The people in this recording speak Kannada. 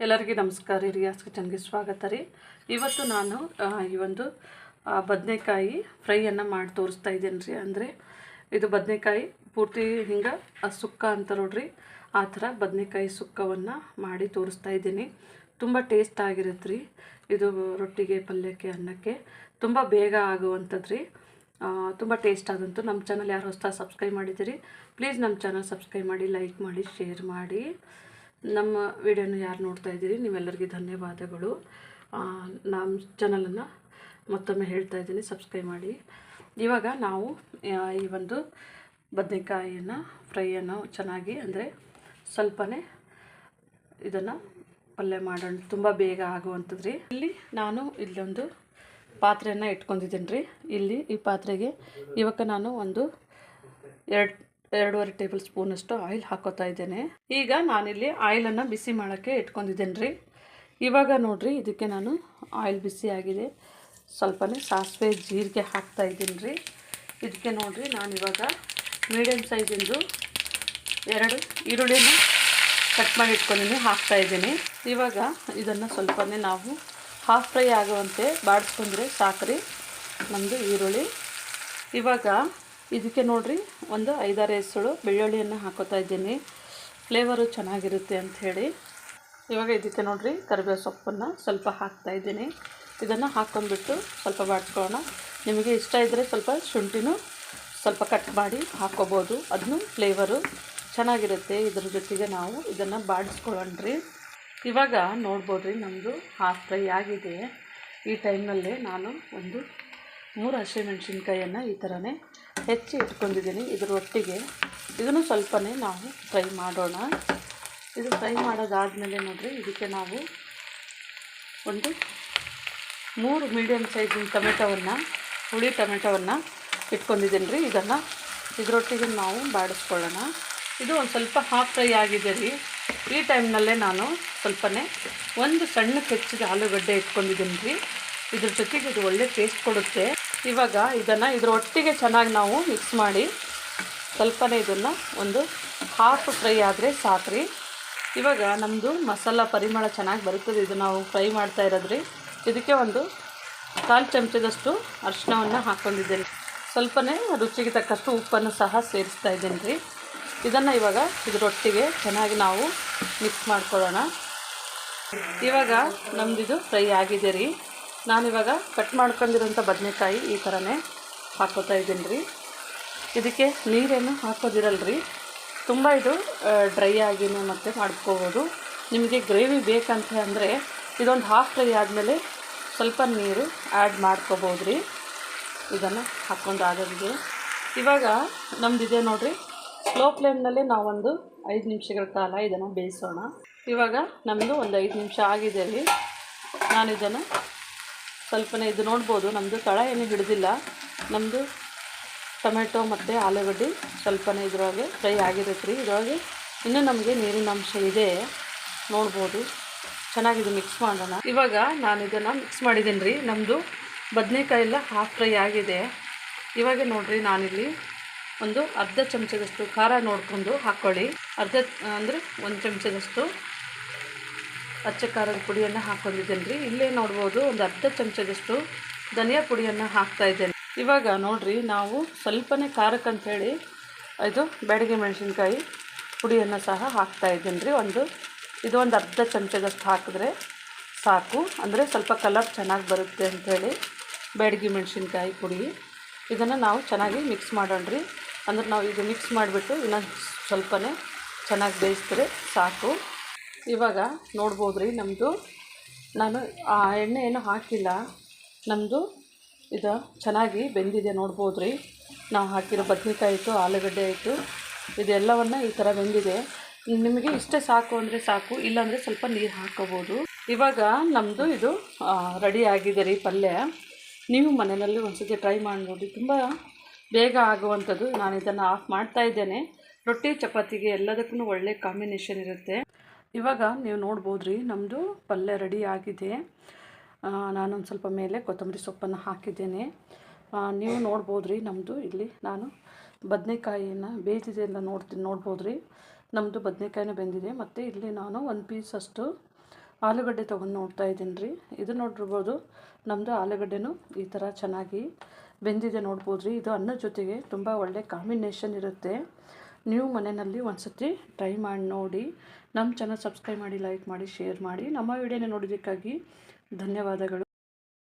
ಎಲ್ಲರಿಗೂ ನಮಸ್ಕಾರ ರೀ. ರಿಯಾಸ್ ಕಿಚನ್ಗೆ ಸ್ವಾಗತ ರೀ. ಇವತ್ತು ನಾನು ಈ ಒಂದು ಬದನೆಕಾಯಿ ಫ್ರೈಯನ್ನು ಮಾಡಿ ತೋರಿಸ್ತಾ ಇದ್ದೇನೆ ರೀ. ಅಂದರೆ ಇದು ಬದನೆಕಾಯಿ ಪೂರ್ತಿ ಹಿಂಗೆ ಸುಕ್ಕ ಅಂತ ನೋಡ್ರಿ, ಆ ಥರ ಬದನೆಕಾಯಿ ಸುಕ್ಕವನ್ನು ಮಾಡಿ ತೋರಿಸ್ತಾ ಇದ್ದೀನಿ. ತುಂಬ ಟೇಸ್ಟ್ ಆಗಿರುತ್ತೆ ರೀ. ಇದು ರೊಟ್ಟಿಗೆ, ಪಲ್ಯಕ್ಕೆ, ಅನ್ನಕ್ಕೆ ತುಂಬ ಬೇಗ ಆಗುವಂಥದ್ದು ರೀ. ತುಂಬ ಟೇಸ್ಟ್ ಆದಂತು. ನಮ್ಮ ಚಾನಲ್ ಯಾರು ಹೊಸದಾಗಿ ಸಬ್ಸ್ಕ್ರೈಬ್ ಮಾಡಿದ್ದೀರಿ, ಪ್ಲೀಸ್ ನಮ್ಮ ಚಾನಲ್ ಸಬ್ಸ್ಕ್ರೈಬ್ ಮಾಡಿ, ಲೈಕ್ ಮಾಡಿ, ಶೇರ್ ಮಾಡಿ. ನಮ್ಮ ವಿಡಿಯೋನ ಯಾರು ನೋಡ್ತಾ ಇದ್ದೀರಿ ನೀವೆಲ್ಲರಿಗೂ ಧನ್ಯವಾದಗಳು. ನಮ್ಮ ಚಾನಲನ್ನು ಮತ್ತೊಮ್ಮೆ ಹೇಳ್ತಾ ಇದ್ದೀನಿ, ಸಬ್ಸ್ಕ್ರೈಬ್ ಮಾಡಿ. ಇವಾಗ ನಾವು ಈ ಒಂದು ಬದನೆಕಾಯಿಯನ್ನು ಫ್ರೈಯನ್ನು ಚೆನ್ನಾಗಿ, ಅಂದರೆ ಸ್ವಲ್ಪನೇ ಇದನ್ನು ಪಲ್ಯ ಮಾಡೋಣ, ತುಂಬ ಬೇಗ ಆಗುವಂಥದ್ದು ರೀ. ಇಲ್ಲಿ ನಾನು ಇಲ್ಲೊಂದು ಪಾತ್ರೆಯನ್ನು ಇಟ್ಕೊಂಡಿದ್ದೀನಿ ರೀ. ಇಲ್ಲಿ ಈ ಪಾತ್ರೆಗೆ ಇವಾಗ ನಾನು ಒಂದು 2.5 ಟೇಬಲ್ ಸ್ಪೂನಷ್ಟು ಆಯಿಲ್ ಹಾಕೋತಾ ಇದ್ದೇನೆ. ಈಗ ನಾನಿಲ್ಲಿ ಆಯಿಲನ್ನು ಬಿಸಿ ಮಾಡೋಕ್ಕೆ ಇಟ್ಕೊಂಡಿದ್ದೇನೆ ರೀ. ಇವಾಗ ನೋಡಿರಿ, ಇದಕ್ಕೆ ನಾನು ಆಯಿಲ್ ಬಿಸಿ ಆಗಿದೆ, ಸ್ವಲ್ಪನೇ ಸಾಸಿವೆ ಜೀರಿಗೆ ಹಾಕ್ತಾ ಇದ್ದೀನಿ ರೀ. ಇದಕ್ಕೆ ನೋಡಿರಿ, ನಾನಿವಾಗ ಮೀಡಿಯಮ್ ಸೈಜಿಂದು 2 ಈರುಳ್ಳಿನ ಕಟ್ ಮಾಡಿ ಇಟ್ಕೊಂಡಿದ್ದೀನಿ, ಹಾಕ್ತಾಯಿದ್ದೀನಿ. ಇವಾಗ ಇದನ್ನು ಸ್ವಲ್ಪನೇ ನಾವು ಹಾಫ್ ಫ್ರೈ ಆಗುವಂತೆ ಬಾಡಿಸ್ಕೊಂಡ್ರೆ ಸಾಕ್ರಿ ನಮ್ಮದು ಈರುಳ್ಳಿ. ಇವಾಗ ಇದಕ್ಕೆ ನೋಡಿರಿ, ಒಂದು 5-6 ಎಸಳು ಬೆಳ್ಳುಳ್ಳಿಯನ್ನು ಹಾಕೋತಾ ಇದ್ದೀನಿ, ಫ್ಲೇವರು ಚೆನ್ನಾಗಿರುತ್ತೆ ಅಂಥೇಳಿ. ಇವಾಗ ಇದಕ್ಕೆ ನೋಡಿರಿ, ಕರಿಬೇವು ಸೊಪ್ಪನ್ನು ಸ್ವಲ್ಪ ಹಾಕ್ತಾಯಿದ್ದೀನಿ. ಇದನ್ನು ಹಾಕ್ಕೊಂಡ್ಬಿಟ್ಟು ಸ್ವಲ್ಪ ಬಾಡಿಸ್ಕೊಳ್ಳೋಣ. ನಿಮಗೆ ಇಷ್ಟ ಇದ್ದರೆ ಸ್ವಲ್ಪ ಶುಂಠಿನೂ ಸ್ವಲ್ಪ ಕಟ್ ಮಾಡಿ ಹಾಕ್ಕೋಬೋದು, ಅದನ್ನು ಫ್ಲೇವರು ಚೆನ್ನಾಗಿರುತ್ತೆ. ಇದ್ರ ಜೊತೆಗೆ ನಾವು ಇದನ್ನು ಬಾಡಿಸ್ಕೊಳ್ಳೋಣ ರೀ. ಇವಾಗ ನೋಡ್ಬೋದು ರೀ, ನಮ್ಮದು ಹಾಫ್ ಫ್ರೈ ಆಗಿದೆ. ಈ ಟೈಮ್ನಲ್ಲೇ ನಾನು ಒಂದು 3 ಹಸಿಮೆಣಸಿನ್ಕಾಯನ್ನು ಈ ಥರನೇ ಹೆಚ್ಚಿ ಇಟ್ಕೊಂಡಿದ್ದೀನಿ. ಇದರ ಒಟ್ಟಿಗೆ ಇದನ್ನು ಸ್ವಲ್ಪನೇ ನಾವು ಫ್ರೈ ಮಾಡೋಣ. ಇದು ಫ್ರೈ ಮಾಡೋದಾದಮೇಲೆ ನೋಡಿರಿ, ಇದಕ್ಕೆ ನಾವು ಒಂದು 3 ಮೀಡಿಯಮ್ ಸೈಜಿನ ಟೊಮೆಟೊವನ್ನು, ಹುಳಿ ಟೊಮೆಟೊವನ್ನು ಇಟ್ಕೊಂಡಿದ್ದೀನಿ ರೀ. ಇದನ್ನು ಇದರೊಟ್ಟಿಗೆ ನಾವು ಬಾಡಿಸ್ಕೊಳ್ಳೋಣ. ಇದು ಒಂದು ಸ್ವಲ್ಪ ಹಾಫ್ ಫ್ರೈ ಆಗಿದೆ ರೀ. ಈ ಟೈಮ್ನಲ್ಲೇ ನಾನು ಸ್ವಲ್ಪನೇ ಒಂದು ಸಣ್ಣಕ್ಕೆ ಹೆಚ್ಚಿದ ಆಲೂಗಡ್ಡೆ ಇಟ್ಕೊಂಡಿದ್ದೀನಿ ರೀ. ಇದ್ರ ಜೊತೆಗೆ ಇದು ಒಳ್ಳೆ ಟೇಸ್ಟ್ ಕೊಡುತ್ತೆ. ಇವಾಗ ಇದನ್ನು ಇದರ ಒಟ್ಟಿಗೆ ಚೆನ್ನಾಗಿ ನಾವು ಮಿಕ್ಸ್ ಮಾಡಿ ಸ್ವಲ್ಪನೇ ಇದನ್ನು ಒಂದು ಹಾಫ್ ಫ್ರೈ ಆದರೆ ಸಾಕ್ರಿ. ಇವಾಗ ನಮ್ಮದು ಮಸಾಲ ಪರಿಮಳ ಚೆನ್ನಾಗಿ ಬರುತ್ತದೆ. ಇದು ನಾವು ಫ್ರೈ ಮಾಡ್ತಾ ಇರೋದ್ರಿ. ಇದಕ್ಕೆ ಒಂದು 1/4 ಚಮಚದಷ್ಟು ಅರಿಶಿಣವನ್ನು ಹಾಕ್ಕೊಂಡಿದ್ದೇನೆ. ಸ್ವಲ್ಪನೇ ರುಚಿಗೆ ತಕ್ಕಷ್ಟು ಉಪ್ಪನ್ನು ಸಹ ಸೇರಿಸ್ತಾ ಇದ್ದೀನಿ ರೀ. ಇದನ್ನು ಇವಾಗ ಇದರೊಟ್ಟಿಗೆ ಚೆನ್ನಾಗಿ ನಾವು ಮಿಕ್ಸ್ ಮಾಡ್ಕೊಳ್ಳೋಣ. ಇವಾಗ ನಮ್ಮದಿದು ಫ್ರೈ ಆಗಿದೆ ರೀ. ನಾನಿವಾಗ ಕಟ್ ಮಾಡ್ಕೊಂಡಿರೋಂಥ ಬದನೆಕಾಯಿ ಈ ಥರನೇ ಹಾಕ್ಕೋತಾ ಇದ್ದೀನಿ ರೀ. ಇದಕ್ಕೆ ನೀರೇನು ಹಾಕೋದಿರಲ್ರಿ, ತುಂಬ ಇದು ಡ್ರೈ ಆಗಿನೇ ಮತ್ತೆ ಮಾಡ್ಕೋಬೋದು. ನಿಮಗೆ ಗ್ರೇವಿ ಬೇಕಂತ ಅಂದರೆ ಇದೊಂದು ಹಾಫ್ ಫ್ರೈ ಆದಮೇಲೆ ಸ್ವಲ್ಪ ನೀರು ಆ್ಯಡ್ ಮಾಡ್ಕೋಬೋದು ರೀ. ಇದನ್ನು ಹಾಕ್ಕೊಂಡಾಗೋದಿದೆ. ಇವಾಗ ನಮ್ಮದಿದೆ ನೋಡಿರಿ, ಸ್ಲೋ ಫ್ಲೇಮ್ನಲ್ಲಿ ನಾವೊಂದು 5 ನಿಮಿಷಗಳ ಕಾಲ ಇದನ್ನು ಬೇಯಿಸೋಣ. ಇವಾಗ ನಮ್ಮದು ಒಂದು 5 ನಿಮಿಷ ಆಗಿದೆ ರೀ. ನಾನಿದನ್ನು ಸ್ವಲ್ಪನೇ ಇದು ನೋಡ್ಬೋದು, ನಮ್ಮದು ತಳ ಏನೂ ಹಿಡಿದಿಲ್ಲ. ನಮ್ಮದು ಟೊಮೆಟೊ ಮತ್ತು ಆಲೂಗಡ್ಡೆ ಸ್ವಲ್ಪನೇ ಇದರೊಳಗೆ ಫ್ರೈ ಆಗಿರುತ್ತೆ ರೀ. ಇದರೊಳಗೆ ಇನ್ನೂ ನಮಗೆ ನೀರಿನ ಅಂಶ ಇದೆ, ನೋಡ್ಬೋದು. ಚೆನ್ನಾಗಿದೆ, ಮಿಕ್ಸ್ ಮಾಡೋಣ. ಇವಾಗ ನಾನು ಇದನ್ನು ಮಿಕ್ಸ್ ಮಾಡಿದ್ದೀನಿ ರೀ. ನಮ್ಮದು ಬದನೆಕಾಯಿ ಎಲ್ಲ ಹಾಫ್ ಫ್ರೈ ಆಗಿದೆ. ಇವಾಗ ನೋಡಿರಿ, ನಾನಿಲ್ಲಿ ಒಂದು ಅರ್ಧ ಚಮಚದಷ್ಟು ಖಾರ ನೋಡಿಕೊಂಡು ಹಾಕ್ಕೊಳ್ಳಿ. ಅಂದರೆ 1 ಚಮಚದಷ್ಟು ಅಚ್ಚ ಖಾರದ ಪುಡಿಯನ್ನು ಹಾಕ್ಕೊಂಡಿದ್ದೇನೆ ರೀ. ಇಲ್ಲೇ ನೋಡ್ಬೋದು, ಒಂದು ಅರ್ಧ ಚಮಚದಷ್ಟು ಧನಿಯಾ ಪುಡಿಯನ್ನು ಹಾಕ್ತಾಯಿದ್ದೇನೆ. ಇವಾಗ ನೋಡಿರಿ, ನಾವು ಸ್ವಲ್ಪನೇ ಖಾರಕ್ಕಂಥೇಳಿ ಇದು ಬ್ಯಾಡಗಿ ಮೆಣಸಿನ್ಕಾಯಿ ಪುಡಿಯನ್ನು ಸಹ ಹಾಕ್ತಾಯಿದ್ದೀನಿ ರೀ. ಇದು ಒಂದು ಅರ್ಧ ಚಮಚದಷ್ಟು ಹಾಕಿದ್ರೆ ಸಾಕು, ಅಂದರೆ ಸ್ವಲ್ಪ ಕಲರ್ ಚೆನ್ನಾಗಿ ಬರುತ್ತೆ ಅಂಥೇಳಿ ಬ್ಯಾಡಗಿ ಮೆಣಸಿನ್ಕಾಯಿ ಪುಡಿ. ಇದನ್ನು ನಾವು ಚೆನ್ನಾಗಿ ಮಿಕ್ಸ್ ಮಾಡೋಣ ರೀ. ಅಂದ್ರೆ ನಾವು ಇದು ಮಿಕ್ಸ್ ಮಾಡಿಬಿಟ್ಟು ಇನ್ನೊಂದು ಸ್ವಲ್ಪನೇ ಚೆನ್ನಾಗಿ ಬೇಯಿಸಿದ್ರೆ ಸಾಕು. ಇವಾಗ ನೋಡ್ಬೋದು ರೀ, ನಮ್ಮದು ನಾನು ಆ ಎಣ್ಣೆ ಏನೂ ಹಾಕಿಲ್ಲ, ನಮ್ಮದು ಇದು ಚೆನ್ನಾಗಿ ಬೆಂದಿದೆ. ನೋಡ್ಬೋದು ರೀ, ನಾವು ಹಾಕಿರೋ ಬದನೆಕಾಯಿ ಆಯಿತು, ಆಲೂಗಡ್ಡೆ ಆಯಿತು, ಇದೆಲ್ಲವನ್ನು ಈ ಥರ ಬೆಂದಿದೆ. ನಿಮಗೆ ಇಷ್ಟೇ ಸಾಕು ಅಂದರೆ ಸಾಕು, ಇಲ್ಲಾಂದರೆ ಸ್ವಲ್ಪ ನೀರು ಹಾಕ್ಕೋಬೋದು. ಇವಾಗ ನಮ್ಮದು ಇದು ರೆಡಿ ಆಗಿದೆ ರೀ ಪಲ್ಯ. ನೀವು ಮನೆಯಲ್ಲಿ ಒಂದ್ಸತಿ ಟ್ರೈ ಮಾಡಿ ನೋಡಿ, ತುಂಬ ಬೇಗ ಆಗುವಂಥದ್ದು. ನಾನು ಇದನ್ನು ಆಫ್ ಮಾಡ್ತಾಯಿದ್ದೇನೆ. ರೊಟ್ಟಿ ಚಪಾತಿಗೆ ಎಲ್ಲದಕ್ಕೂ ಒಳ್ಳೆ ಕಾಂಬಿನೇಷನ್ ಇರುತ್ತೆ. ಇವಾಗ ನೀವು ನೋಡ್ಬೋದು ರೀ, ನಮ್ಮದು ಪಲ್ಯ ರೆಡಿ ಆಗಿದೆ. ನಾನೊಂದು ಸ್ವಲ್ಪ ಮೇಲೆ ಕೊತ್ತಂಬರಿ ಸೊಪ್ಪನ್ನು ಹಾಕಿದ್ದೇನೆ. ನೀವು ನೋಡ್ಬೋದು ರೀ, ನಮ್ಮದು ಇಲ್ಲಿ ನಾನು ಬದನೆಕಾಯಿಯನ್ನು ಬೇಯಿಸಿದೆ ಎಲ್ಲ ನೋಡ್ಬೋದು ರೀ. ನಮ್ಮದು ಬದನೆಕಾಯಿನ ಬೆಂದಿದೆ. ಮತ್ತು ಇಲ್ಲಿ ನಾನು 1 ಪೀಸಷ್ಟು ಆಲೂಗಡ್ಡೆ ತೊಗೊಂಡು ನೋಡ್ತಾ ಇದ್ದೀನಿ ರೀ. ಇದು ನೋಡಿರ್ಬೋದು ನಮ್ಮದು ಆಲೂಗಡ್ಡೆನೂ ಈ ಥರ ಚೆನ್ನಾಗಿ ಬೆಂದಿದೆ ನೋಡ್ಬೋದು ರೀ. ಇದು ಅನ್ನದ ಜೊತೆಗೆ ತುಂಬ ಒಳ್ಳೆ ಕಾಂಬಿನೇಷನ್ ಇರುತ್ತೆ. ನೀವು ಮನೆಯಲ್ಲಿ ಒಂದ್ಸತಿ ಟ್ರೈ ಮಾಡಿ ನೋಡಿ. ನಮ್ಮ ಚಾನಲ್ ಸಬ್ಸ್ಕ್ರೈಬ್ ಮಾಡಿ, ಲೈಕ್ ಮಾಡಿ, ಶೇರ್ ಮಾಡಿ. ನಮ್ಮ ವಿಡಿಯೋನ ನೋಡೋದಕ್ಕಾಗಿ ಧನ್ಯವಾದಗಳು.